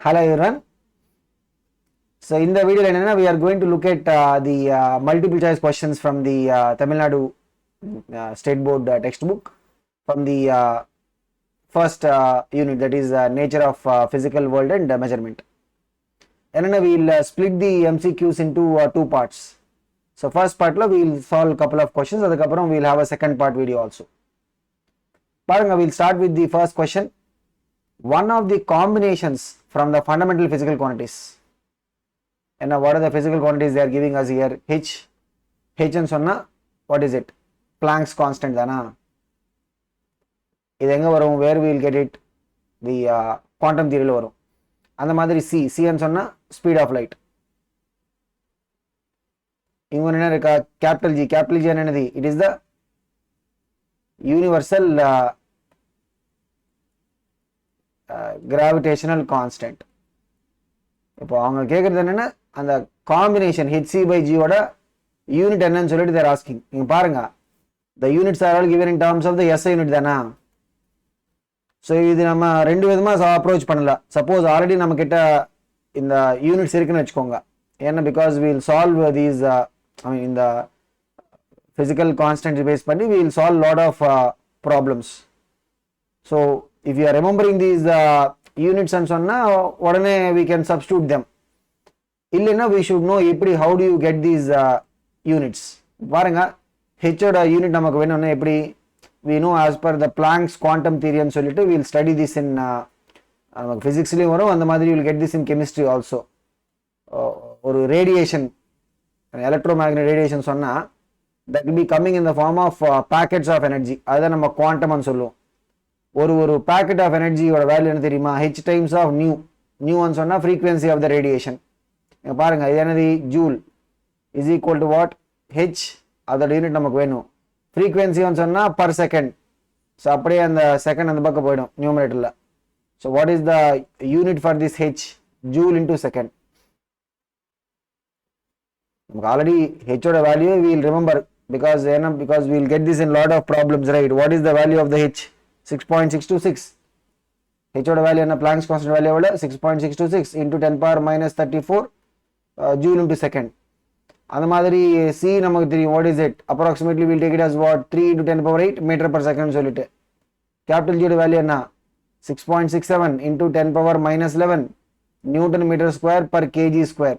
Hello everyone. So in the video we are going to look at the multiple choice questions from the Tamil Nadu State Board textbook from the first unit, that is nature of physical world and measurement. And then we will split the MCQs into two parts. So first part we will solve a couple of questions, we will have a second part video also. We will start with the first question. One of the combinations from the fundamental physical quantities. And now what are the physical quantities they are giving us here? H and sonna, what is it? Planck's constant dana. Where we will get it? The quantum theory lo varum. And the mother is C and sonna, speed of light. Capital G ananadi, it is the universal gravitational constant. இப்போ அவங்க கேக்குறது என்னன்னா அந்த combination hc by g ஓட unit என்னன்னு சொல்லிட்டு they are asking. நீங்க பாருங்க, the units are all given in terms of the SI unit தானா. ஸோ இது நம்ம ரெண்டு விதமா அப்ரோச் பண்ணலாம். சப்போஸ் ஆல்ரெடி நம்ம கிட்ட இந்த யூனிட்ஸ் இருக்குன்னு வச்சுக்கோங்க. ஏன்னா because we will solve these இந்த physical constants based பண்ணி we will solve lot of problems. So if you are remembering these units and sonna odane we can substitute them. Illena we should know eppadi how do you get these units. Paranga h oda unit namakku venum eppadi we know as per the Planck's quantum theory and solittu we will study this in physics liyum varum, and madiri you will get this in chemistry also. Or radiation, electromagnetic radiation sonna that will be coming in the form of packets of energy. Adha nama quantum and solluvom. ஒரு packet of energy ஓட value என்ன தெரியுமா? h times of nu ன்னு சொன்னா frequency of the radiation. இங்க பாருங்க, இது என்னது? Joule is equal to what? h, அதோட யூனிட் நமக்கு வேணும். frequency ன்னு சொன்னா per second. so அப்படியே அந்த செகண்ட் அந்த பக்கம் போய்டும் நியூமரேட்டர்ல. so what is the unit for this h? joule into second. நமக்கு ஆல்ரெடி h ஓட value we will remember because we will get this in lot of problems, right? what is the value of the h? 6.626. h oda value enna? Planck's constant value oda 6.626 into 10 power minus 34 joule into second. And madiri c namakku theriyum, what is it? Approximately we will take it as what? 3 into 10 power 8 meter per second solite. Capital G oda value enna? 6.67 into 10 power minus 11 Newton meter square per kg square.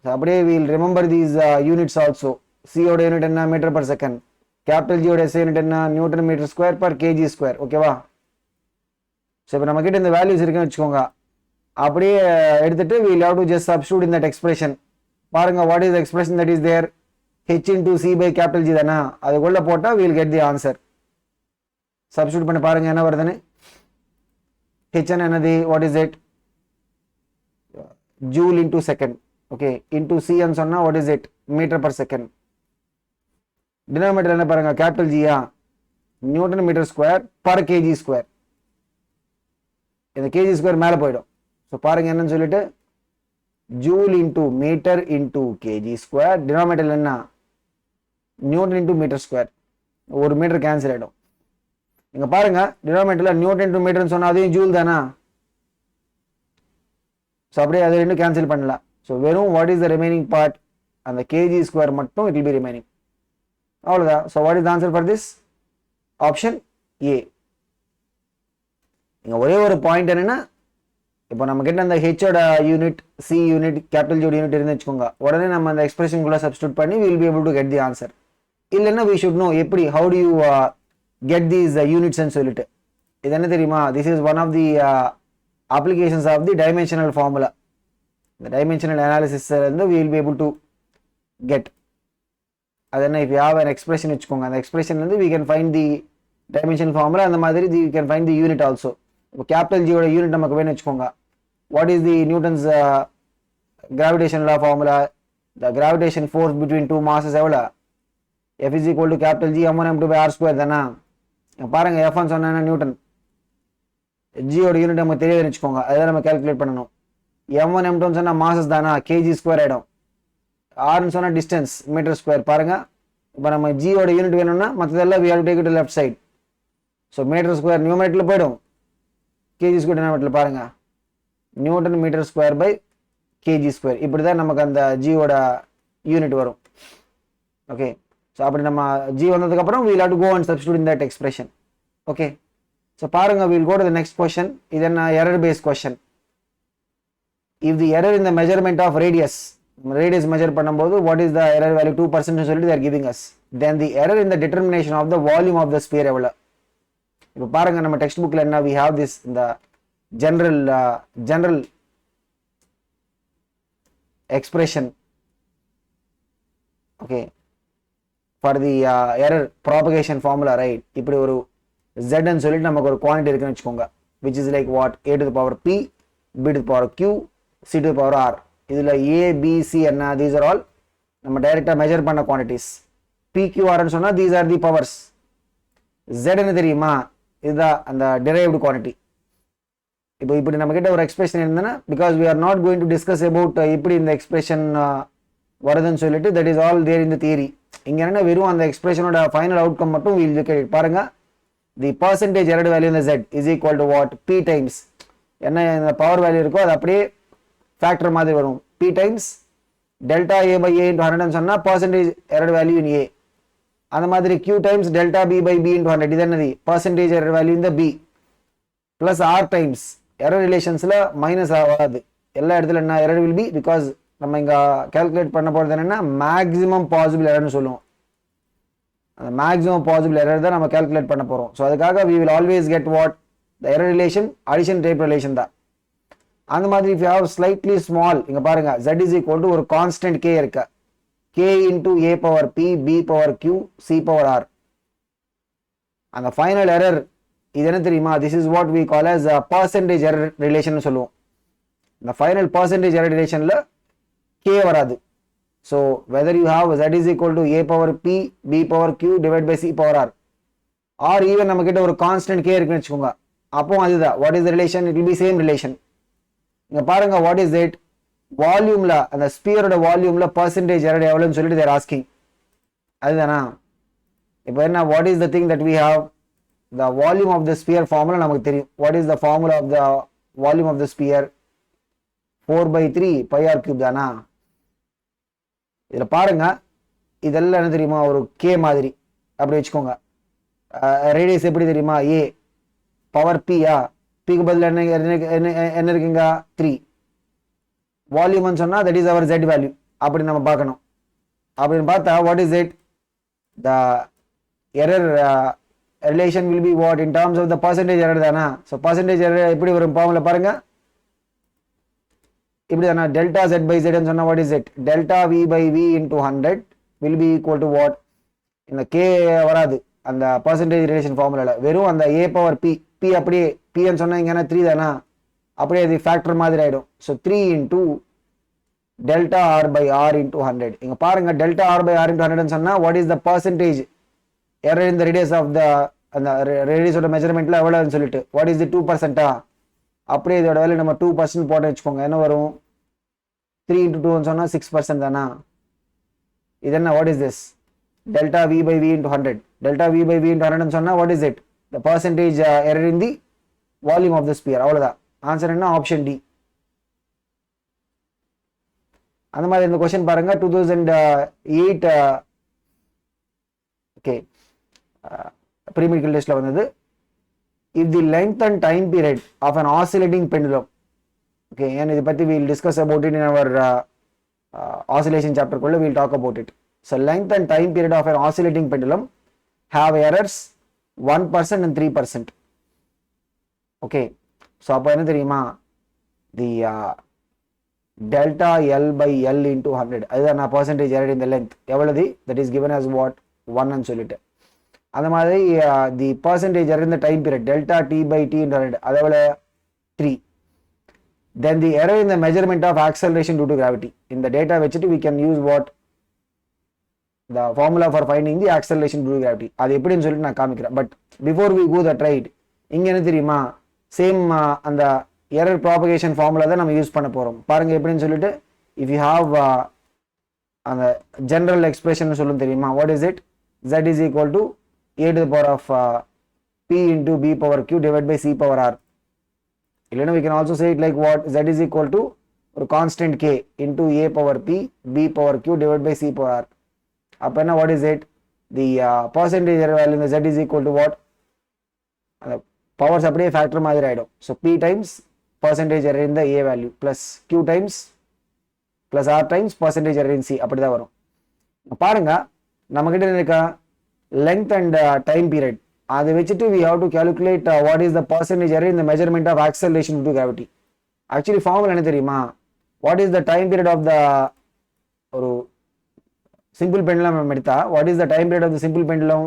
So apdiye we will remember these units also. c oda unit enna? Meter per second. Capital G oda SI unit enna? Newton meter square per kg square. Okay va? So இப்போ நம்ம கிட்ட இந்த values இருக்குன்னு வெச்சுக்கோங்க. அப்படியே எடுத்துட்டு we will have to just substitute in that expression. பாருங்க, what is the expression that is there? h into c by capital G தானா? அதுக்குள்ள போட்டா we will get the answer. Substitute பண்ணி பாருங்க என்ன வருதுன்னு. h என்னது? What is it? Joule into second. Okay, into c ன்னு சொன்னா what is it? Meter per second. denominator என்ன பாருங்க? capital G newton metre square per kg square. இந்த கேஜி ஸ்கொயர் மேலே போயிடும். ஸோ பாருங்க என்னன்னு சொல்லிட்டு joule into metre into kg square. Denominator என்ன? Newton into metre square. ஒரு மீட்டர் கேன்சல் ஆகிடும். இங்க பாருங்க, டினாமினேட்டர்ல நியூட்டன் இன்டூ மீட்டர்னு சொன்னா அதையும் ஜூல் தானா? ஸோ அப்படியே அதை ரெண்டும் கேன்சல் பண்ணலாம். ஸோ வெறும் what is the remaining part? அந்த கேஜி ஸ்கொயர் மட்டும் இட் வில் பி ரிமைனிங். அவ்வளோதான். So what is the answer for this? Option A. இங்கே ஒரே ஒரு பாயிண்ட் என்னன்னா, இப்போ நம்ம கிட்ட அந்த ஹெச்சோட யூனிட், சி யூனிட், கேபிட்டல் ஜோட யூனிட் இருந்து வச்சுக்கோங்க. உடனே நம்ம அந்த எக்ஸ்பிரஷனுக்குள்ள சப்ஸ்டியூட் பண்ணி will be able to get the answer. இல்லைன்னா வி ஷுட் நோ எப்படி, how to you get these யூனிட்ஸ்ன்னு சொல்லிட்டு. இது என்ன தெரியுமா? This is one of the applications of the dimensional formula. இந்த டைமென்ஷனல் அனாலிசிஸ்ல இருந்து we will be able to get. அது என்ன? if you have an expression வச்சுக்கோங்க, அந்த எக்ஸ்பிரஷன்ல இருந்து we can find the dimensional formula. அந்த மாதிரி we can find the unit also. இப்போ கேபிட்டல் ஜி ஓட யூனிட் நமக்கு வேணும் வச்சுக்கோங்க. what is the Newton's gravitational law formula? the gravitation force between two masses எவ்வளோ? F is equal to capital G m1 m2 by r square தானா? பாருங்க, F ன்னு சொன்னா நியூட்டன், G ஓட யூனிட் நமக்கு தெரியாது வச்சுக்கோங்க. அதை நம்ம கால்குலேட் பண்ணணும். m1 m2 சொன்னா மாசஸ் தானா? kg ஸ்கொயர் ஆயிடும். ஆர்னு சொன்னா டிஸ்டன்ஸ், மீட்டர் ஸ்கொயர். பாருங்க, இப்போ நம்ம ஜியோட யூனிட் வேணும்னா மற்றதெல்லாம் we have to take it to left side. So metre square நியூமரேட்டர்ல போயிடும், கேஜி ஸ்கொயர் டினாமினேட்டர்ல. பாருங்க, newton metre square by kg square. இப்படி தான் நமக்கு அந்த ஜியோட யூனிட் வரும். ஓகே, ஸோ அப்படி நம்ம ஜி வந்ததுக்கப்புறம் we'll have to go and substitute in that expression. Okay, so பாருங்க, we'll go to the next question. இது என்ன error based question. If the error in the measurement of radius measure பண்ணும்போது what is the error value 2% சொல்லிட்டு they are giving us, then the error in the determination of the volume of the sphere எவ்வளவு. இப்போ பாருங்க, நம்ம text புக்ல என்ன we have this இந்த general expression, okay, for the error propagation formula, right? இப்படி ஒரு z ன்னு சொல்லிட்டு நமக்கு ஒரு குவாண்டிட்டி இருக்குன்னு வெச்சுக்கோங்க, which is like what, a to the power p, b to the power q, c to the power r. இதுல a b c என்ன, these are all நம்ம டைரக்டா மெஷர் பண்ண குவாண்டிட்டிஸ். p q r ன்னு சொன்னா these are the powers. z என்ன தெரியுமா, இதுதான் அந்த derived quantity. இப்போ இப்படி நம்ம கிட்ட ஒரு எக்ஸ்பிரஷன் இருந்ததுன்னா, because we are not going to discuss about இப்படி இந்த எக்ஸ்பிரஷன் வருதுன்னு சொல்லிட்டு that is all there in the theory. இங்க என்ன வெறும் அந்த எக்ஸ்பிரஷனோட ஃபைனல் அவுட்கம் மட்டும் we'll look at it. பாருங்க, the percentage error value in the z is equal to what, p times என்ன இந்த பவர் வேல்யூ இருக்கோ அது அப்படியே ஃபேக்டர் மாதிரி வரும், p times delta a by a into 100 சொன்னா percentage error value in a. அந்த மாதிரி q times delta b by b into 100, இது என்னது percentage error value in the b, plus r times error relationsல மைனஸ் ஆகாது, எல்லா இடத்துல என்ன error will be, because நம்ம இங்க கால்குலேட் பண்ண போறது என்னன்னா மேக்ஸிமம் பாசிபிள் எரர்னு சொல்லுவோம். அந்த மேக்ஸிமம் பாசிபிள் எரர் தான் நம்ம கால்குலேட் பண்ண போறோம். ஸோ அதுக்காக we will always get what, the error relation addition type relation தான். அந்த மாதிரி if you have slightly small, இங்க பாருங்க z is equal to ஒரு கான்ஸ்டன்ட் k இருக்கு, k into a power p, b power q, c power r. அந்த final error இது என்ன தெரியுமா, this is what we call as a percentage error relation னு சொல்லுவோம். இந்த ஃபைனல் percentage error relationல k வராது. So whether you have z is equal to a power p, b power q divided by c power r, or even நம்ம கிட்ட ஒரு constant k இருக்குன்னு வெச்சுக்கோங்க, அப்போ அதுதான் what is the relation, it will be same relation. இங்க பாருங்க, what is it, வால்யூம்ல அந்த ஸ்பியரோட வால்யூம்ல percentage error எவ்வளவுன்னு சொல்லிட்டு they are asking. அதுதானா, இப்போ என்ன, what is the thing that we have, the volume of the sphere formula நமக்கு தெரியும். what is the formula of the volume of the sphere, 4/3 pi r cube தானா. இதுல பாருங்க, இதெல்லாம் என்ன தெரியுமா, ஒரு k மாதிரி அப்படி வச்சுக்கோங்க. ரேடியஸ் எப்படி தெரியுமா, a power p yeah, p க்கு பதிலா என்ன இருக்குங்க 3. வால்யூம்னு சொன்னா that is our z value, அப்படி நம்ம பார்க்கணும். அப்படின்னு பார்த்தா what is it, the error relation will be what, in terms of the percentage error தானா. so percentage error எப்படி வரும் ஃபார்முலா பாருங்க, இப்படி தானா, delta z by z ன்னு சொன்னா what is it, delta v by v into 100 will be equal to what, இந்த k வராது அந்த percentage relation ஃபார்முலால, வெறும் அந்த a power p, p அப்படியே p ன்னு சொன்னா இங்க என்ன 3 தானா, அப்படியே அது ஃபேக்டர் மாதிரி ஆயிடும். so 3 into delta r by r into 100. இங்க பாருங்க, delta r by r into 100 ன்னு சொன்னா what is the percentage error in the radius of the அந்த radius ஓட மெஷர்மென்ட்ல எவ்வளவுன்னு சொல்லிட்டு what is the 2%, அப்படியே இதோட வேல்யூ நம்ம 2% போட்டு வெச்சுக்கோங்க, என்ன வரும் 3 into 2 ன்னு சொன்னா 6% தானா. இது என்ன, what is this, delta v by v into 100, delta v by v into 100 ன்னு சொன்னா what is it, the percentage error in the volume of the sphere. அவ்வளவுதான் ஆன்சர். என்ன, ஆப்ஷன் டி. அந்த மாதிரி இந்த क्वेश्चन பாருங்க, 2008 ஓகே ப்ரீமெடிக்கல் டெஸ்ட்ல வந்தது. if the length and time period of an oscillating pendulum, okay, and இத பத்தி we'll discuss about it in our oscillation chapter குள்ள we'll talk about it. so length and time period of an oscillating pendulum have errors 1% and 3%. okay, so அப்ப என்ன தெரியுமா, the delta l by l into 100, அதுதான் percentage error in the length எவ்வளவு, that is given as what, 1 ன்னு சொல்லிட்டு. அந்த மாதிரி the percentage error in the time period, delta t by t into 100, அது எவ்வளவு 3. then the error in the measurement of acceleration due to gravity, இந்த data வச்சுட்டு we can use what, the formula for finding the acceleration due to gravity. அது எப்படின்னு சொல்லிட்டு நான் காமிக்கிறேன். but before we go that right, இங்க என்ன தெரியுமா, சேம் அந்த error propagation formula தான் நம்ம யூஸ் பண்ண போறோம். பாருங்க எப்படின்னு சொல்லிட்டு, if you have அந்த general expression சொல்லும் தெரியுமா, what is it, z is equal to a to the power of p into b power q divided by c power r. இல்லைன்னா we can also say it like what, z is equal to ஒரு constant k into a power p b power q divided by c power r. அப்போ என்ன, what is it, the percentage error value in the z is equal to what, அந்த powers அப்படியே factor மாதிரி ஆகிடும். So p times percentage error in the a value plus q times plus r times percentage error in c, அப்படி தான் வரும். பாருங்க நம்மகிட்ட இருக்க லென்த் அண்ட் டைம் பீரியட், அதை வச்சுட்டு we have to calculate what is the percentage error in the measurement of acceleration due to gravity. Actually formula என்ன தெரியுமா, what is the time period of the ஒரு simple pendulum நம்ம எடுத்தா what is the time period of the simple pendulum,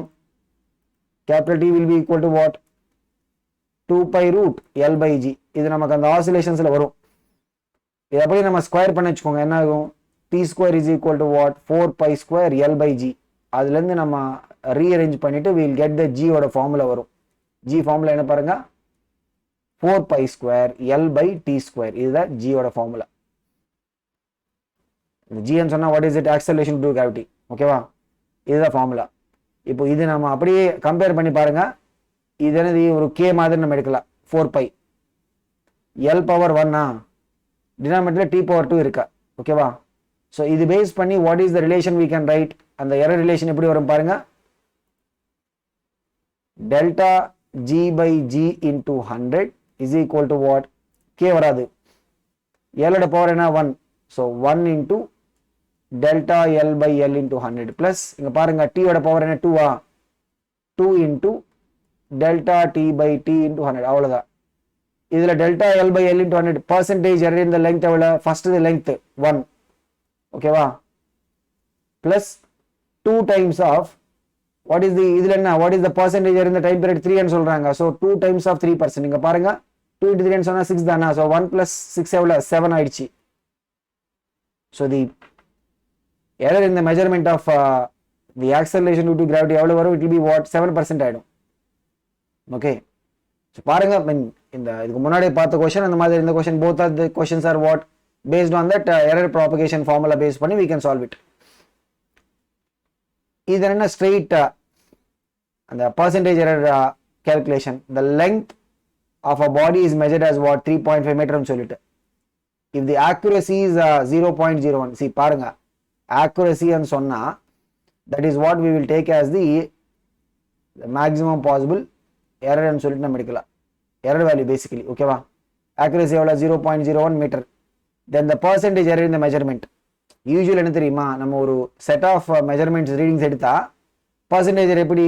capital T will be equal to what, 2 pi root L by G. இது நமக்கு அந்த ஆசிலேஷன்ஸ்ல வரும். இது அப்படியே நம்ம ஸ்கொயர் பண்ணி வச்சுக்கோங்க, என்ன ஆகும், T square is equal to what, 4 pi square L by G. அதுலேருந்து நம்ம ரீஅரேஞ்ச் பண்ணிட்டு we'll get the G ஓட ஃபார்முலா வரும். G ஃபார்முலா என்ன பாருங்க, 4 pi square L by T square. இதுதான் G ஓட ஃபார்முலா. G ன்னு சொன்னா what is it, acceleration due to gravity. ஓகேவா, இதுதான் ஃபார்முலா. இப்போ இது நம்ம அப்படியே கம்பேர் பண்ணி பாருங்க, இது என்னது, ஒரு K மாதிரி நம்ம எடுக்கலாம், 4 pi L power 1 டினாமினேட்டர்ல T power 2 இருக்கா, ஓகேவா. ஸோ இது பேஸ் பண்ணி what is the relation we can write, அந்த எரர் ரிலேஷன் எப்படி வரும் பாருங்க, delta G by G into 100 is equal to what, K வராது, L ஓட பவர் என்ன 1, so 1 into delta L by L into 100 plus இங்க பாருங்க T ஓட பவர் என்ன 2 2 into delta T by T into 100, அவ்வளவுதான். இதுல delta L by L into 100 percentage error in the length எவ்வளவு, first the length 1, ஓகேவா, plus 2 times of what is the, இதுல என்ன, what is the percentage error in the time period 3 ன்னு சொல்றாங்க, so 2 times of 3%. இங்க பாருங்க 2 into 3 ன்னு சொன்னா 6 தானா, so 1 plus 6 எவ்வளவு 7 ஆயிடுச்சு. so the error in the measurement of the acceleration due to gravity எவ்வளவு வரும், it will be what, 7% ஆயிடும். ஓகே, ஸோ பாருங்க இந்த இதுக்கு முன்னாடி பார்த்த கொஸ்டின் அந்த மாதிரி இந்த question, both of the questions are what, based on that error propagation formula base பண்ணி we can solve it. இது என்ன, straight அந்த percentage error calculation, the length of a body is measured as what, 3.5 meter ன்னு சொல்லிட்டு, if the accuracy is 0.01, see பாருங்க accuracy ன்னு சொன்னா that is what we will take as the maximum possible error ன்னு சொல்லிட்டு நம்ம எடுக்கலாம், error value basically, ஓகேவா. accuracy எவ்வளவு 0.01 meter. then the percentage error in the measurement, usually என்ன தெரியுமா, நம்ம ஒரு set of measurements readings எடுத்தா percentage error எப்படி,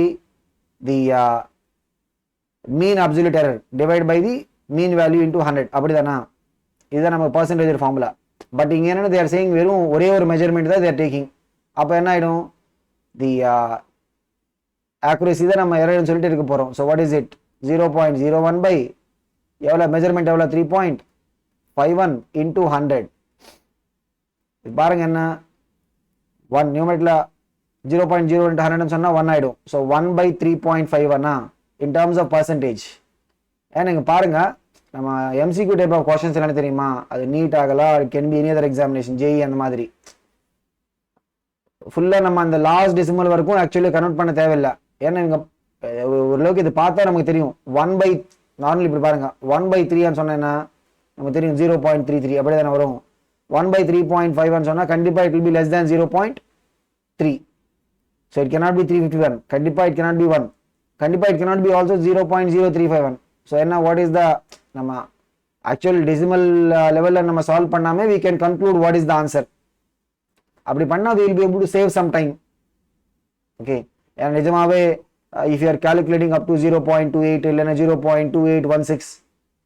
the mean absolute error divided by the mean value into 100, அப்படிதானா, இதுதான் நம்ம percentage error formula. பட் இங்க என்ன, they are saying வெறும் ஒரே ஒரு measurement தான் they are taking, அப்ப என்ன ஆயிடும், the accuracy தான் நம்ம error ன்னு சொல்லிட்டு இருக்க போறோம். so what is it, 0.01 by எவ்வளவு measurement எவ்வளவு 3.51 into 100. பாருங்க என்ன 1 நியூமரேட்டர்ல 0.0 into 100 சொன்னா 1 ஆயிடும். so 1 by 3.51 in terms of percentage. ஏன்னா இங்க பாருங்க நம்ம MCQ டைப் ஆஃப் क्वेश्चंस என்ன தெரியுமா, அது நீட் ஆகலாம், it can be any other examination, JEE அந்த மாதிரி ஃபுல்லா நம்ம அந்த லாஸ்ட் டெசிமல் வரைக்கும் ஆக்சுவலி கன்வெர்ட் பண்ண தேவையில்லை. ஏன்னா இங்க ஓரளவுக்கு இது பார்த்தா நமக்கு தெரியும் 1 by நார்மலி இப்படி பாருங்க 1 by 3 ன்னு சொன்னா நமக்கு தெரியும் 0.33 அப்படியே தானே வரும். 1 by 3.5 சொன்னா கண்டிப்பா it will be less than 0.3. so it cannot be 351, கண்டிப்பா it cannot be 1, கண்டிப்பா it cannot be also 0.0351. so என்ன what is the நம்ம actual decimal level நம்ம சால்வ் பண்ணாமே we can conclude what is the answer. அப்படி பண்ணா we will be able to save some time. okay, and நிஜமாவே if you are calculating up to 0.28 இல்லைன்னா 0.2816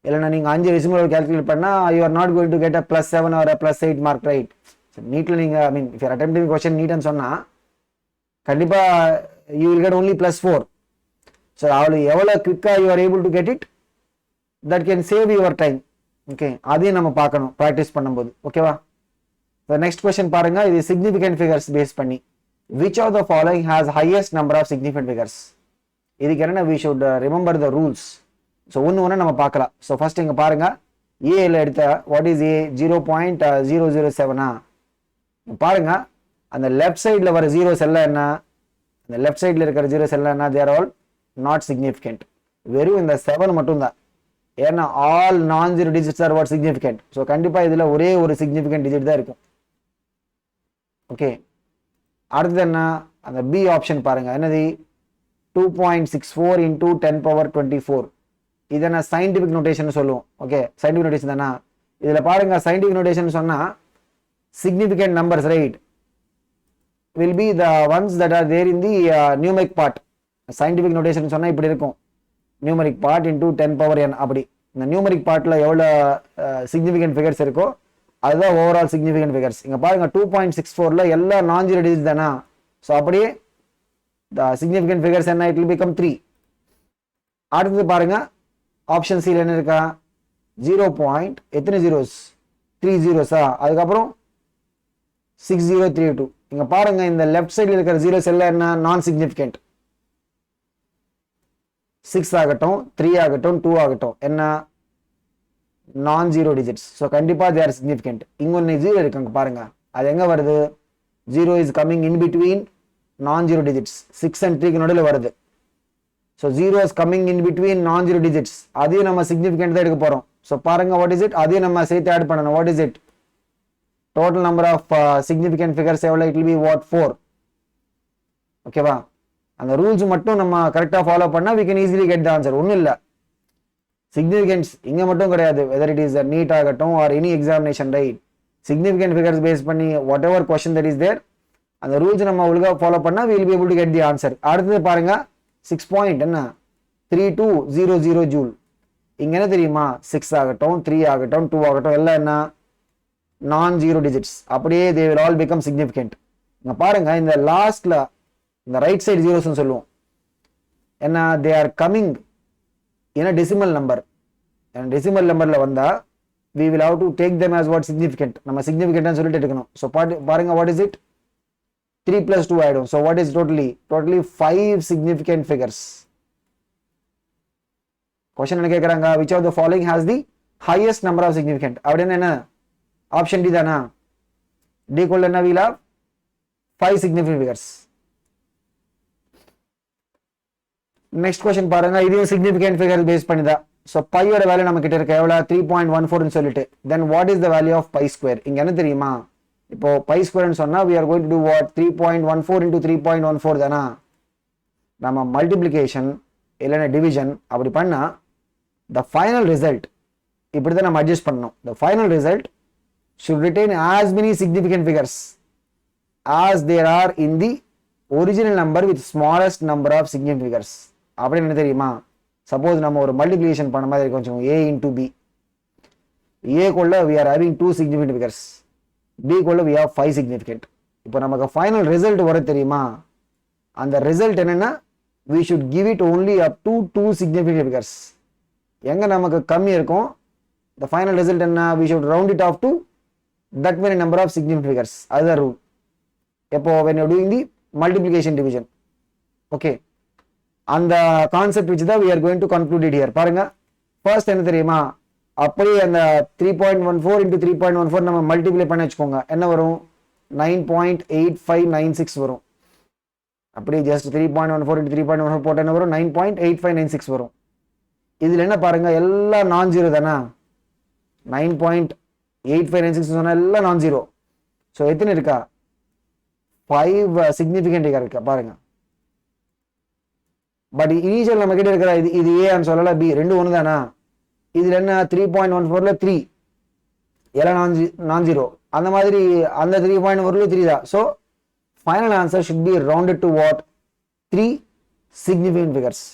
இல்லைன்னா நீங்க 5 decimal calculate பண்ணா you are not going to get a +7 or a +8 mark, right? so neatly நீங்க I mean if you are attempting question neat ன்னு சொன்னா கண்டிப்பா you will get only +4. so எவ்வளவு குவிக்கா you are able to get it, that can save your time. okay, அதையும் நம்ம பார்க்கணும் practice பண்ணும்போது, ஓகேவா. the next question பாருங்க, இது significant figures பேஸ் பண்ணி which of the following has highest number of significant figures. இதுக்கு என்ன we should remember the rules. so ஒன்னு நம்ம பார்க்கலாம். so first இங்க பாருங்க a ல எடுத்த what is a 0.007 பாருங்க அந்த லெஃப்ட் சைடுல வர ஜீரோஸ் எல்லாம் என்ன, அந்த லெஃப்ட் சைடுல இருக்கிற ஜீரோஸ் எல்லாம் என்ன, they are all not significant. வெறும் இந்த 7 மட்டும் தான். ஏன்னா ஆல் நான் zero digits R what significant. So கண்டிப்பாக இதில் ஒரே ஒரு சிக்னிஃபிகண்ட் டிஜிட் தான் இருக்கும். ஓகே, அடுத்தது என்ன, அந்த பி ஆப்ஷன் பாருங்க, என்னது 2.64 into 10^24. இதை நான் சயின்டிஃபிக் நோட்டேஷன் சொல்லுவோம். ஓகே, சயின்டிஃபிக் நோட்டேஷன் தானே. இதில் பாருங்க, சயின்டிஃபிக் நோட்டேஷன் சொன்னால் significant numbers, right, will be the ones that are there in the numeric part. Scientific notation சொன்னா இப்படி இருக்கும், numeric part into 10 power n. அப்படி இந்த numeric partல எவ்வளோ significant figures இருக்கோ அதுதான் overall significant figures. இங்க பாருங்க 2.64ல எல்லா நான் ஜீரோ டிஜிட் தானா. ஸோ அப்படியே the significant figures என்ன, it will become 3. அடுத்தது பாருங்க ஆப்ஷன் சில என்ன இருக்கா, 0. எத்தனை ஜீரோஸ், 3 ஜீரோஸா, அதுக்கப்புறம் 6032. இங்க பாருங்க இந்த லெஃப்ட் சைடில் இருக்கிற ஜீரோஸ் எல்லாம் என்ன, நான் சிக்னிஃபிகண்ட். 6 ஆகட்டும், 3 ஆகட்டும், 2 ஆகட்டும், என்ன, நான் ஜீரோ டிஜிட்ஸ். ஸோ கண்டிப்பா தே ஆர் சிக்னிஃபிகண்ட். இங்க ஒன்று ஜீரோ இருக்கு, அங்க பாருங்க அது எங்க வருது, zero is coming in between நான் ஜீரோ டிஜிட்ஸ். 6 and 3 நடுவில் வருது. So zero is coming in between நான் ஜீரோ டிஜிட்ஸ். அதையும் நம்ம சிக்னிஃபிகண்ட் தான் எடுக்க போறோம். ஸோ பாருங்க வாட் இஸ் இட், அதையும் நம்ம சேர்த்து ஆட் பண்ணணும். What is it, total number of significant figures எவ்வளோ, it will be what, 4. ஓகேவா, அந்த ரூல்ஸ் மட்டும் நம்ம கரெக்டாக ஃபாலோ பண்ணால் we can easily get the answer. ஒன்றும் இல்லை, சிக்னிஃபிகன்ஸ் இங்கே மட்டும் கிடையாது, வெதர் இட் இஸ் நீட் ஆகட்டும் or any examination, right, significant figures base பண்ணி whatever question that is there, அந்த ரூல்ஸ் நம்ம ஒழுங்காக ஃபாலோ பண்ணால் we will be able to get the answer. அடுத்தது பாருங்க 6 பாயிண்ட் என்ன, 3200 ஜூல். இங்கே என்ன தெரியுமா, 6 ஆகட்டும், 3 ஆகட்டும், 2 ஆகட்டும், எல்லாம் என்ன, நான் ஜீரோ டிஜிட்ஸ். அப்படியே they will all become significant. இங்க பாருங்க இந்த லாஸ்ட்ல இந்த ரைட் சைடு ஜீரோஸ் சொல்லுவோம், என்ன, they are coming in a decimal number. Decimal நம்பர்ல வந்தா we will have to take them as what, significant. நம்ம significant சொல்லிட்டு எடுக்கணும். ஸோ பாருங்க what is it, 3 + 2 ஆயிடும். So what is totally 5 significant figures. Question என்ன கேட்கறாங்க, which of the following has the highest number of significant. அப்படின்னு என்ன, option D தானா. டி கொள்ள என்ன, we'll have 5 significant figures. Next question பாருங்க, இதுவும் significant figure பேஸ் பண்ணி தான். ஸோ பையோட வேல்யூ நம்ம கிட்ட இருக்க எவ்வளோ, 3.14 சொல்லிட்டு, then what is the value of pi square. இங்க என்ன தெரியுமா, இப்போ பை ஸ்கொயர்னு சொன்னா we are going to do what, 3.14 into 3.14 தானா. நம்ம மல்டிப்ளிகேஷன் இல்லைன்னா டிவிஷன் அப்படி பண்ணா the final result இப்படி தான் நம்ம அட்ஜஸ்ட் பண்ணணும். the final result should retain as many significant figures as there are in the original number with smallest number of significant figures. அப்படின்னு என்ன தெரியுமா, சப்போஸ் நம்ம ஒரு மல்டிப்ளிகேஷன் பண்ண மாதிரி கொஞ்சம் a into b, a கொள்ள we are having 2 significant figures, b கொள்ள we have 5 significant. இப்போ நமக்கு ஃபைனல் ரிசல்ட் வர தெரியுமா, அந்த ரிசல்ட் என்னன்னா we should give it only up to 2 significant figures. எங்க நமக்கு கம்மி இருக்கும், the final result என்ன, we should round it off to that many number of significant figures. அதுதான் ரூல். எப்போ, when you are doing the multiplication division. okay, அந்த concept வச்சு தான் we are going to conclude it here. பாருங்க first என்ன தெரியுமா, அப்படியே அந்த 3.14 into 3.14 நம்ம மல்டிப்ளை பண்ணி வச்சுக்கோங்க, என்ன வரும், 9.8596 வரும். அப்படியே ஜஸ்ட் 3.14 into 3.14 போட்ட என்ன வரும், 9.8596 வரும். இதுல என்ன பாருங்க, எல்லாம் நான் ஜீரோ தானா, 9.8596 சொன்னா எல்லாம் நான் ஜீரோ. ஸோ எத்தனை இருக்கா, 5 சிக்னிஃபிகண்ட் இருக்கா பாருங்க. பட் இனிஷியல் நம்ம கிட்ட இருக்கிற இது ஏன்னு சொல்லல, பி ரெண்டு ஒன்று தானா. இதுல என்ன 3.14ல 3 எல்லாம் நான் ஜீரோ, அந்த மாதிரி அந்த 3.14ல 3 தான். So final answer should be rounded to what, 3 significant figures.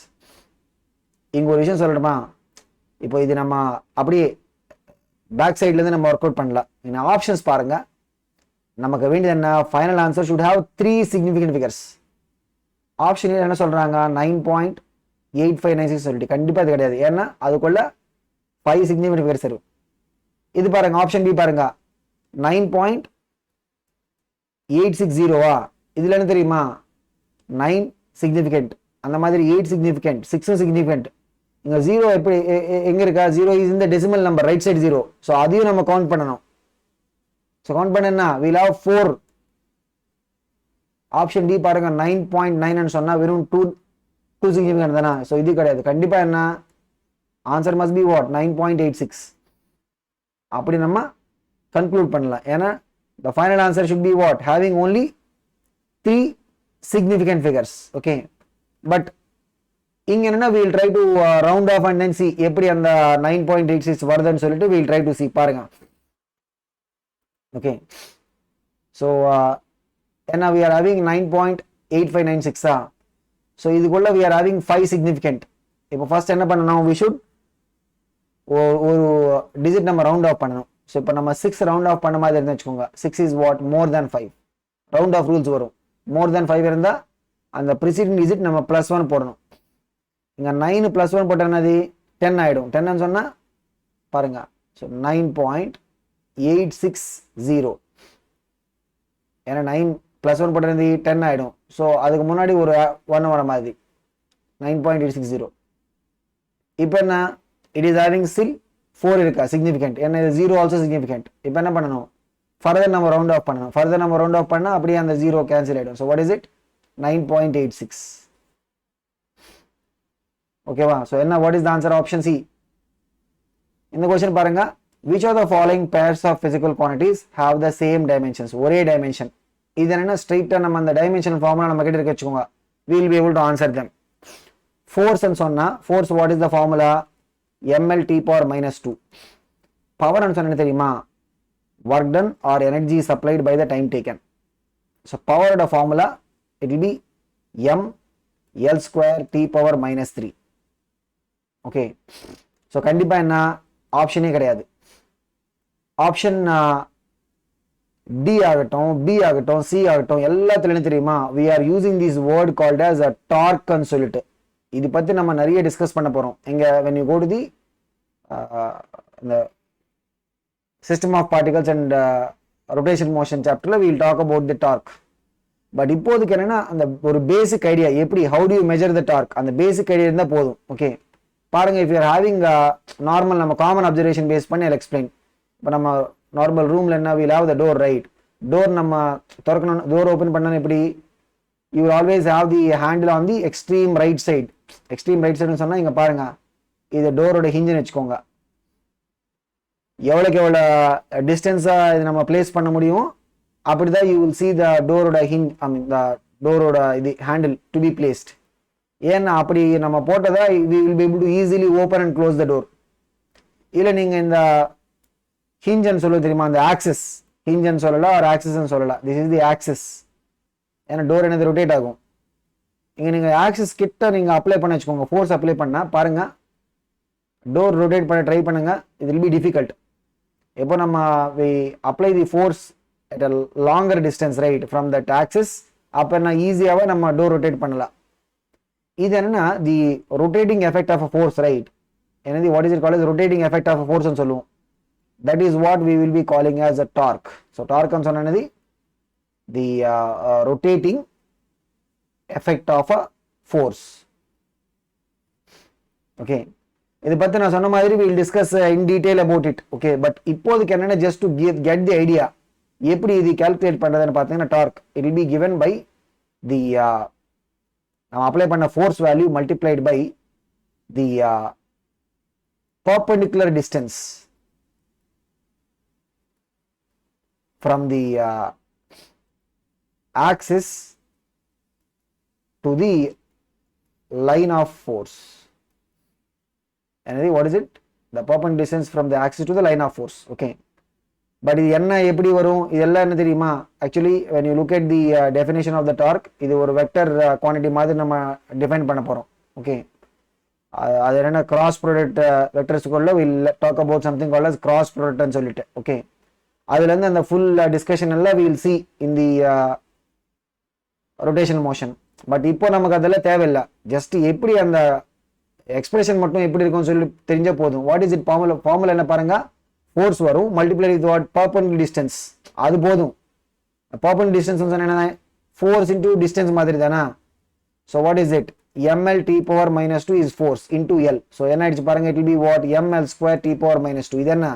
இங்க ஒரு விஷயம் சொல்லணுமா, இப்போ இது நம்ம அப்படியே பேக் சைட்ல இருந்து நம்ம ஒர்க் அவுட் பண்ணலாம். ஆப்ஷன்ஸ் பாருங்க, நமக்கு வேண்டியது என்ன, final answer should have 3 significant figures. Option என்ன சொல்றாங்க, 9.8596 சொல்லிட்டு, கண்டிப்பா அது கிடையாது, ஏன்னா அதுக்குள்ள 5 சிக்னிஃபிகண்ட் ஃபிகர்ஸ் இருக்கும். இது பாருங்க ஆப்ஷன் பி பாருங்க, 9.860 இதுல என்ன தெரியுமா, 9 சிக்னிஃபிகண்ட், அந்த மாதிரி 8 சிக்னிஃபிகண்ட், 6 சிக்னிஃபிகண்ட். இங்க 0 எப்படி எங்க இருக்கா, 0 இஸ் இந்த decimal number, right side 0. So அதையும் நம்ம கவுண்ட் பண்ணணும். ஸோ கவுண்ட் பண்ணா we'll have 4. ஆப்ஷன் டி பாருங்க 9.9 சொன்னா வெறும் 2 சிக்னிஃபிகண்ட் தானா. ஸோ இது கிடையாது, கண்டிப்பா என்ன ஆன்சர் மஸ்ட் பி வாட் 9.86. அப்படி நம்ம கன்க்ளூட் பண்ணலாம். ஏன்னா the final answer should be what, having only 3 significant figures. Okay, but இங்க என்னன்னா we will try to round off and then see எப்படி அந்த 9.86 வருதுன்னு சொல்லிட்டு we will try to see. பாருங்க. Okay, so ஏன்னா we are having 9.8596. so இதுக்குள்ள we are having 5 significant. இப்போ first என்ன பண்ணணும், we should ஒரு டிஜிட் நம்ம ரவுண்ட் ஆஃப் பண்ணணும். ஸோ இப்போ நம்ம 6 ரவுண்ட் ஆஃப் பண்ண மாதிரி இருந்து வச்சுக்கோங்க. 6 is what, more than 5. Round off rules வரும். மோர் தேன் 5 இருந்தால் அந்த ப்ரிசீடிங் டிஜிட் நம்ம +1 போடணும். இங்கே 9 +1 போட்டால் என்னது 10 ஆகிடும். 10ன்னு சொன்னால் பாருங்க, ஸோ 9.860. ஏன்னா 9 +1 போட்டது 10 ஆகிடும். ஸோ அதுக்கு முன்னாடி ஒரு 1 வர மாதிரி 9.860. இப்போ என்ன, இட் இஸ் ஹேவிங் ஸ்டில் 4 இருக்கா சிக்னிஃபிகண்ட். ஏன்னா இது 0 ஆல்சோ சிக்னிஃபிகண்ட். இப்போ என்ன பண்ணணும், ஃபர்தர் நம்ம ரவுண்ட் ஆஃப் பண்ணணும். ஃபர்தர் நம்ம ரவுண்ட் ஆஃப் பண்ணால் அப்படியே அந்த 0 கேன்சல் ஆகிடும். So what is it, 9.86. ஓகேவா? ஸோ என்ன, what is the answer, option C. இந்த கொஸ்டின் பாருங்க, which are the following pairs of physical quantities have the same dimensions. ஒரே டைமென்ஷன். இது என்னன்னா ஸ்ட்ரைட்டாக நம்ம அந்த டைமென்ஷன் ஃபார்முலா நம்ம கிட்ட இருக்க வச்சுக்கோங்க. we will be able to answer them. Force ன்னு சொன்னா, force what is the formula, ml t power -2. Power ன்னு சொன்னா என்ன தெரியுமா, work done or energy supplied by the time taken. So power ஓட formula it will be m l square t power -3. okay, so கண்டிப்பா என்ன, ஆப்ஷனே கிடையாது. Option D ஆகட்டும், பி ஆகட்டும், சி ஆகட்டும், எல்லாத்துல என்ன தெரியுமா, we are using this word called as a torque ன்னு சொல்லிட்டு. இது பத்தி நம்ம நிறைய டிஸ்கஸ் பண்ண போறோம். எங்க when you go to the the system of particles and rotation motion chapterல we will talk about the torque. But இப்போதைக்கு என்னன்னா, அந்த ஒரு பேசிக் ஐடியா எப்படி, how do you measure the torque, அந்த பேசிக் ஐடியா இருந்தா போதும். ஓகே, பாருங்க, if you are having normal நம்ம காமன் அப்சர்வேஷன் பேஸ் பண்ணி I'll explain. இப்போ நம்ம நார்மல் ரூம்ல என்ன, we'll have the door, right? Door நம்ம திறக்கணும், டோர் ஓபன் பண்ணணும் எப்படி, you will always have the handle on the extreme right side. Extreme right சைடுன்னு சொன்னா இங்க பாருங்க, இது டோரோட ஹிஞ்சுன்னு வச்சுக்கோங்க. எவ்வளோக்கு எவ்வளோ டிஸ்டன்ஸா இது நம்ம பிளேஸ் பண்ண முடியும், அப்படிதான் you will see the டோரோட ஹிஞ்ச், ஐ மீன் the டோரோட இது ஹேண்டில் டு பி பிளேஸ்ட். ஏன்னா அப்படி நம்ம போட்டதா we will be able to easily open and close the door. இல்ல நீங்க இந்த ஹிஞ்சுன்னு சொல்ல தெரியுமா, அந்த ஆக்சிஸ், ஹிஞ்சுன்னு சொல்லலாம் ஒரு ஆக்சிஸ்ன்னு சொல்லலாம். This is the axis. ஏன்னா டோர் என்னது ரொட்டேட் ஆகும். இங்க நீங்க ஆக்சிஸ் கிட்ட நீங்க அப்ளை பண்ண வச்சுக்கோங்க, ஃபோர்ஸ் அப்ளை பண்ணா பாருங்க, டோர் ரொட்டேட் பண்ண ட்ரை பண்ணுங்க, it will be difficult. எப்போ நம்ம we apply the force at a longer distance, right, from that axis, அப்ப நான் ஈஸியாவே நம்ம டோர் ரொட்டேட் பண்ணலாம். இது என்னன்னா the rotating effect of a force, right? என்னது, what is it called as rotating effect of a force ன்னு சொல்லுவோம். That is what we will be calling as a torque. So torque ன்னு சொன்னா என்னது, the rotating effect of a force. okay, இத பத்தி நான் சொன்ன மாதிரி we will discuss in detail about it. okay, but இப்போதைக்கு என்னன்னா just to get the idea எப்படி இது கால்குலேட் பண்றதுன்னு பார்த்தீங்கன்னா, torque it will be given by the நம்ம அப்ளை பண்ண force value multiplied by the perpendicular distance from the axis to the line of force. And what is it, the perpendicular distance from the axis to the line of force. okay, but இது என்ன எப்படி வரும், இதெல்லாம் என்ன தெரியுமா, actually when you look at the definition of the torque, இது ஒரு vector quantity மாதிரி நம்ம டிஃபைன் பண்ண போறோம். okay, அது என்ன கிராஸ் ப்ராடக்ட் வெக்டர்ஸ்க்குள்ள we'll talk about something called as cross product ன்னு சொல்லிட்டு. okay, அதுல இருந்து அந்த ஃபுல் டிஸ்கஷன் எல்லாம் we'll see in the rotation motion. But இப்போ நமக்கு அதெல்லாம் தேவையில்லை, ஜஸ்ட் எப்படி அந்த எக்ஸ்பிரஷன் மட்டும் எப்படி இருக்கும்னு சொல்லி தெரிஞ்ச போதும். வாட் இஸ் இட் ஃபார்முலா என்ன பாருங்க, ஃபோர்ஸ் வரும் multiply with what, perpendicular distance, அது போதும். பர்பெண்டிகுலர் டிஸ்டன்ஸ் சொன்னா என்ன, ஃபோர்ஸ் இன்டு டிஸ்டன்ஸ் மாதிரி தானா. So what is it, ml t power -2 is force into L. So என்ன ஆயிடுச்சு பாருங்க, it will be what, ml square t power -2. இது என்ன,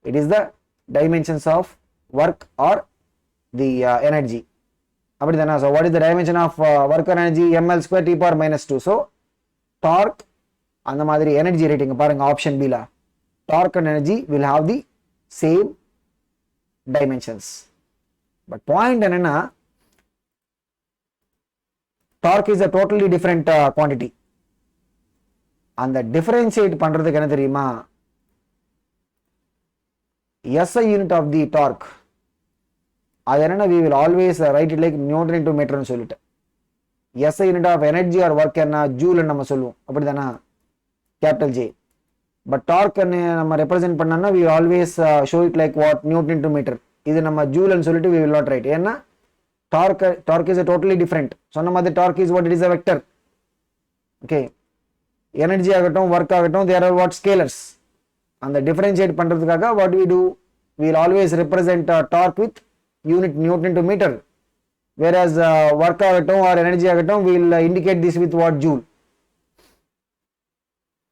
it is the dimensions of work or the energy. அப்படிதானா. so what is the dimension of work or energy, ml square t power -2. so torque அந்த மாதிரி energy rating பாருங்க option பில torque and energy will have the same dimensions. But point என்னன்னா torque is a totally different quantity. அந்த differentiate பண்றதுக்கு என்ன தெரியுமா, SI unit of the torque அது என்னன்னா we will always write it like Newton into meter னு சொல்லிட்டு. SI unit of energy or work என்ன ஜூல் நம்ம சொல்லுவோம் அப்படிதானா கேபிட்டல் J. பட் டார்க் நம்ம ரெப்ரசென்ட் பண்ணோம்னா we always show it like what Newton into meter. இது நம்ம ஜூல்னு சொல்லிட்டு we will not write. ஏன்னா torque is a totally different. சொன்ன மாதிரி torque is what it is a vector. Okay, energy ஆகட்டும் work ஆகட்டும் they are what scalars. அந்த differentiate பண்றதுக்காக what we do, we will always represent torque with unit Newton into meter, whereas work ஆகட்டும் or energy ஆகட்டும் we will indicate this with what joule.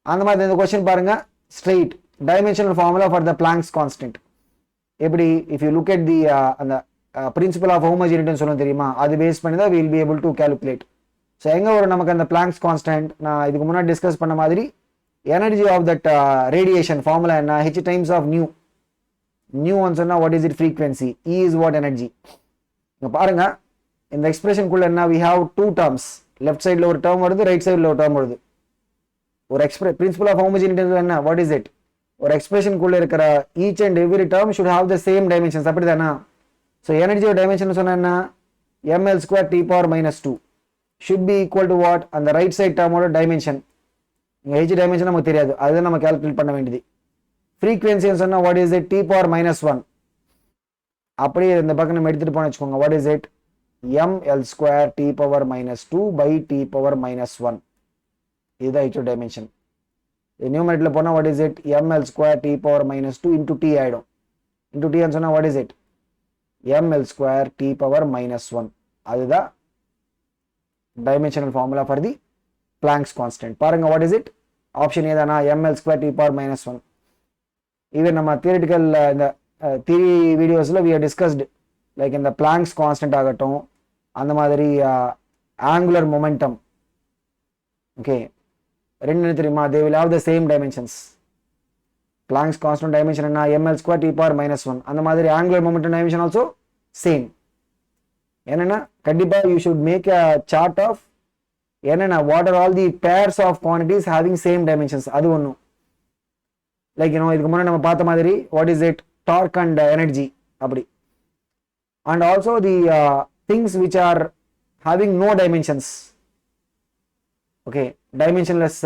அந்த மாதிரி இந்த question பாருங்க straight dimensional formula for the Planck's constant. எப்படி if you look at the அந்த principle of homogeneity னு சொல்ல தெரியுமா, அது பேஸ் பண்ணி தான் we will be able to calculate. So எங்க ஒரு நமக்கு அந்த Planck's constant நான் இதுக்கு முன்னாடி டிஸ்கஸ் பண்ண மாதிரி energy of that radiation formula என்ன h times of nu. Nu one சொன்னா what is it frequency, E is what energy. இங்க பாருங்க இந்த எக்ஸ்பிரஷனுக்குள்ள என்ன we have two terms, left சைடுல ஒரு டேர்ம் வருது ரைட் சைடுல ஒரு டேர்ம் வருது. ஒரு பிரின்சிபல் ஆஃப் ஹோமோஜெனிட்டி என்ன வாட் இஸ் இட், ஒரு எக்ஸ்பிரஷனுக்குள்ள இருக்கிற each and every term should have the same dimensions அப்படிதானா. ஸோ எனர்ஜியோட டைமென்ஷன் சொன்னா என்ன ml square t power minus 2 should be equal to what, அந்த ரைட் சைட் டேர்மோட டைமென்ஷன். இங்க h டைமென்ஷன் நமக்கு தெரியாது, அதுதான் நம்ம கால்குலேட் பண்ண வேண்டியது. ஃப்ரீக்வன்சி சொன்னா what is it, t power minus 1. அப்படியே இந்த பக்கம் நம்ம எடுத்துட்டு போன வச்சுக்கோங்க what is it ml square t power minus 2 by t power minus 1. இதுதான் h டைமென்ஷன். நியூமரேட்டர்ல போனா what is it ml square t power minus 2 into t ஆயிடும். into t சொன்னா what is it ml square t power minus 1. அதுதான் dimensional formula for the Planck's constant. பாருங்க what is it, option ஏதானா ml square t power minus 1. Even நம்ம theoretical இந்த theory வீடியோஸ்ல we have discussed like இந்த Planck's constant ஆகட்டும் அந்த மாதிரி ஆங்குலர் மொமெண்டம். ஓகே ரெண்டு தெரியுமா, they will have the same dimensions. Planck's constant dimension என்ன ml square t power minus 1. அந்த மாதிரி angular momentum dimension also same. என்னன்னா கண்டிப்பா you should make a chart of என்னன்னா what are all the pairs of quantities having same dimensions. அது ஒண்ணும் like இதுக்கு முன்னாடி நம்ம பார்த்த மாதிரி what is it torque and energy அப்படி. and also the things which are having no dimensions. okay, dimensionless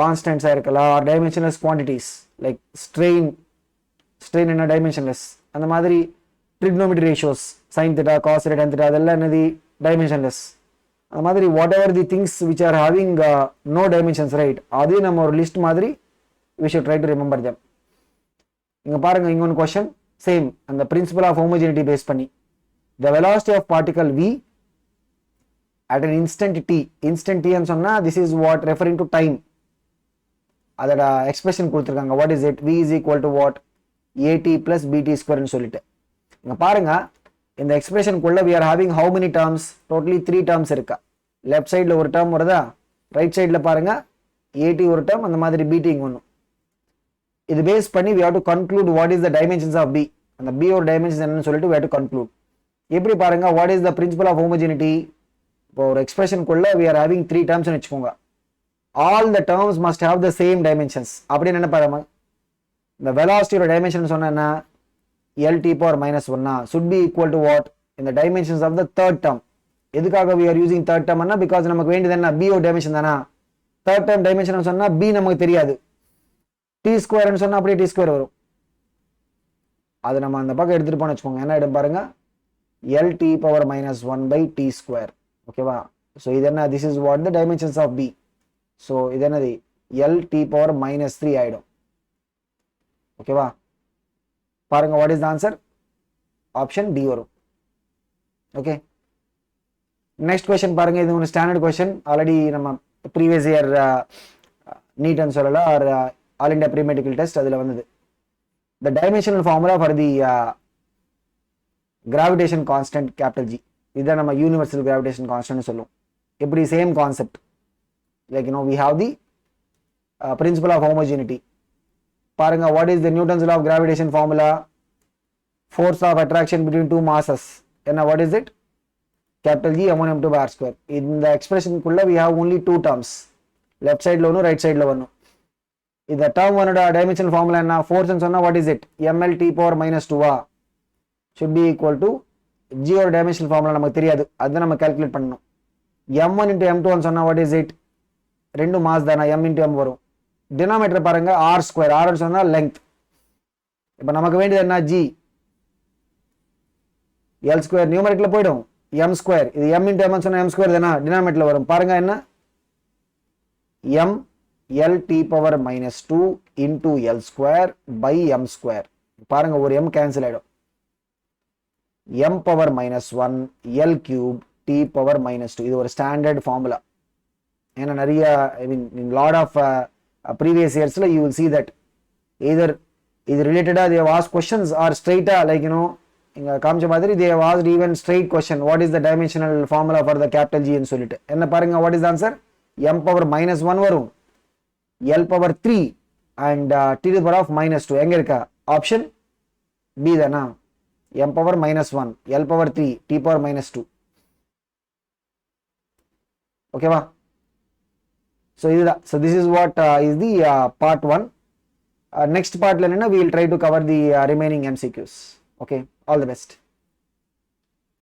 constants இருக்கலாம் or dimensionless quantities like strain என்ன dimensionless. அந்த மாதிரி trigonometry ratios sin theta cos theta tan theta அதெல்லாம் என்னது dimensionless. அந்த மாதிரி whatever the things which are having no dimensions, right, அது நம்ம ஒரு லிஸ்ட் மாதிரி we should try to remember them. இங்க பாருங்க இங்க ஒரு question same அந்த principle of homogeneity பேஸ் பண்ணி the velocity of particle v at an instant t ன்னு சொன்னா this is what referring to time. அதோட எக்ஸ்பிரஷன் கொடுத்திருக்காங்க what is it, v is equal to what at plus bt square ன்னு சொல்லிட்டு. இங்க பாருங்க இந்த எக்ஸ்பிரஷனுக்குள்ள we are having how many terms, totally 3 terms இருக்கா. லெஃப்ட் சைடுல ஒரு டேர்ம் வருதா, ரைட் சைடுல பாருங்க at ஒரு டேர்ம் அந்த மாதிரி bt இங்க ஒன்னு. இது பேஸ் பண்ணி we have to conclude what is the dimensions of b. அந்த b ஓட டைமென்ஷன்ஸ் என்னன்னு சொல்லிட்டு we have to conclude. எப்படி பாருங்க what is the principle of homogeneity. இப்போ ஒரு எக்ஸ்பிரஷனுக்குள்ள we are having 3 terms னு வெச்சுக்கோங்க. all the terms must have the same dimensions. அப்படி என்ன பாருங்க இந்த velocity ஓட டைமென்ஷன் சொன்னா என்ன lt power minus 1 should be equal to what in the dimensions of the third term. எதுக்காக we are using third term னா because நமக்கு வேண்டியது என்ன b ஓட டைமென்ஷன் தானா. third term dimension சொன்னா b நமக்கு தெரியாது, t square னு சொன்னா அப்படியே t square வரும். அது நம்ம அந்த பக்கம் எடுத்துட்டு போன வெச்சுக்கோங்க என்ன இடம் பாருங்க lt power minus 1 by t square. ஓகேவா. சோ இது என்ன this is what the dimensions of b. So இது என்னது lt power minus 3 ஆயிடும். ஓகேவா. பாருங்க what is the answer, option D வரும். ஓகே நெக்ஸ்ட் क्वेश्चन பாருங்க, இது ஒரு ஸ்டாண்டர்ட் क्वेश्चन. ஆல்ரெடி நம்ம ப்ரீவியஸ் இயர் நீட் ன்னு சொல்லலாம் or all India pre medical test அதுல வந்தது. the dimensional formula for the gravitation constant capital G. இதுதான் நம்ம யூனிவர்சல் கிராவிடேஷன் கான்ஸ்டன்ட் சொல்லுவோம். எப்படி same concept like we have the principle of homogeneity பாருங்க. What is the Newton's law of gravitation formula? Force of attraction between two masses என்ன? What is it? Capital G m1 m2 by r square. இந்த எக்ஸ்பிரஷனுக்குள்ள we have only two terms, left சைடில் ஒன்று right சைடில் ஒன்றும். இந்த term ஒன்னோட dimensional formula என்ன? ஃபோர்ஸ்ன்னு சொன்னால் what is it? ml t power minus 2 should be equal to G ஓட டைமென்ஷனல் ஃபார்முலா நமக்கு தெரியாது, அதுதான் நம்ம கால்குலேட் பண்ணணும். m1 into m2 சொன்னால் வாட் இஸ் இட்? ரெண்டு மாஸ் தானே, m into m வரும். டினாமேட்டர் பாருங்க r ஸ்கொயர், r சொன்னால் லெங்த். இப்போ நமக்கு வேண்டியது என்ன? G l ஸ்கொயர் நியூமரேட்டர்ல போயிடும், m ஸ்கொயர். இது m into m சொன்னா m ஸ்கொயர் தானே, டினாமேட்டர்ல வரும். பாருங்க என்ன? m l t power minus 2 into l square by m square. பாருங்க ஒரு m கேன்சல் ஆயிடும். m power minus 1 l cube t power minus 2. இது ஒரு ஸ்டாண்டர்ட் ஃபார்முலா. ஏன்னா நிறைய I mean in lot of previous இயர்ஸ்ல you will see that either இது ரிலேட்டடா they have asked questions or straight like you know இங்க காமிச்ச மாதிரி they have asked even straight question, what is the dimensional formula for the capital G ன்னு சொல்லிட்டு என்ன பாருங்க, what is the answer? m power minus 1 வரும், l power 3 and t to the power of minus 2. எங்க இருக்கா? Option B தானா? m power minus 1, l power 3, t power minus 2. ஓகேவா? so இதுதான். so this is what is the part 1. next partல என்னன்னா we will try to cover the remaining MCQs. okay, all the best.